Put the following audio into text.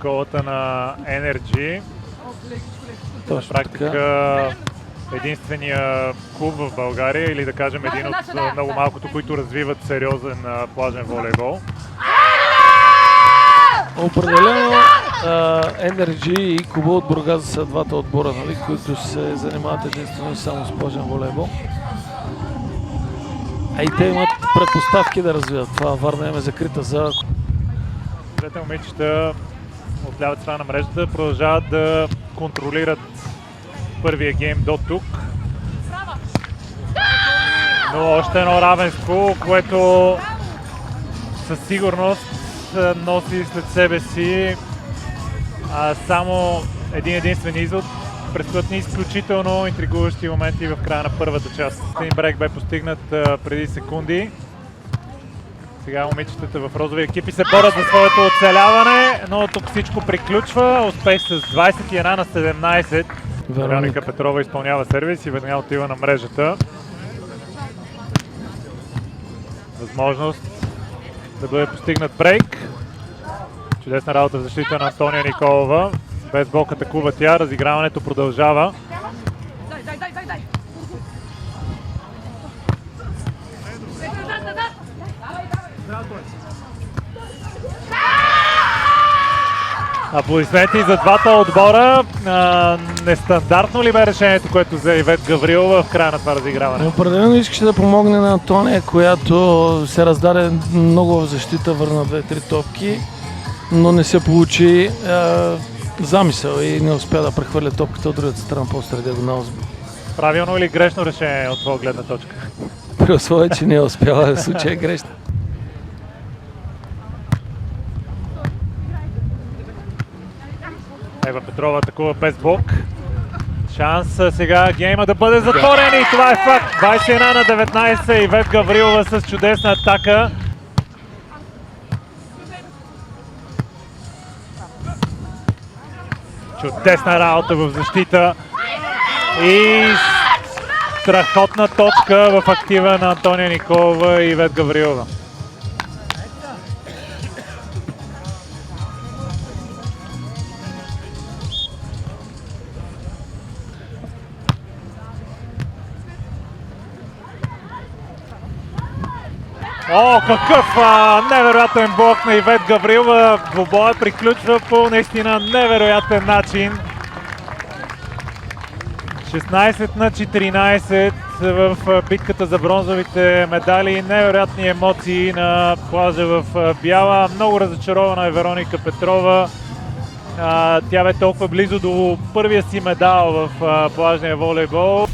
школата на Energy. На практика единствения клуб в България или да кажем един от много малкото, които развиват сериозен плажен волейбол. Определено Energy и клуба от Бургас са двата отбора, нали, които се занимават единствено и само с плажен волейбол. А и те имат предпоставки да развиват. Това Варна им е закрита за... Двете момичета от лявата страна на мрежата продължават да контролират първия гейм до тук. Но още едно равенство, което със сигурност носи след себе си само един единствен извод. Предстоят ни изключително интригуващи моменти в края на първата част. Един брейк бе постигнат преди секунди. Сега момичетата в розови екипи се борят за своето оцеляване, но тук всичко приключва. Успех с 21 на 17. Вероника Петрова изпълнява сервис и веднага отива на мрежата. Възможност да бъде постигнат брейк. Чудесна работа в защита на Антония Николова. Без блок атакува тя, разиграването продължава. Аплодисменти за двата отбора. Нестандартно ли бе решението, което взе Ивет Гаврилова в края на това разиграване? Определено искаше да помогне на Антония, която се раздаде много в защита, върна 2-3 топки, но не се получи замисъл и не успя да прехвърля топката от другата страна по-среди диагонал. Правилно или грешно решение от твоя гледна точка? При условие, че не е успяла, в случай е грешно. Ева Петрова атакува без блок. Шанс сега гейма да бъде затворен и това е факт. 21 на 19. Ивет Гаврилова с чудесна атака. Чудесна работа в защита и страхотна точка в актива на Антония Николова и Ивет Гаврилова. О, какъв невероятен блок на Ивет Гаврилова. Двубоя приключва по наистина невероятен начин. 16 на 14 в битката за бронзовите медали. Невероятни емоции на плажа в бяла. Много разочарована е Вероника Петрова. Тя бе толкова близо до първия си медал в плажния волейбол.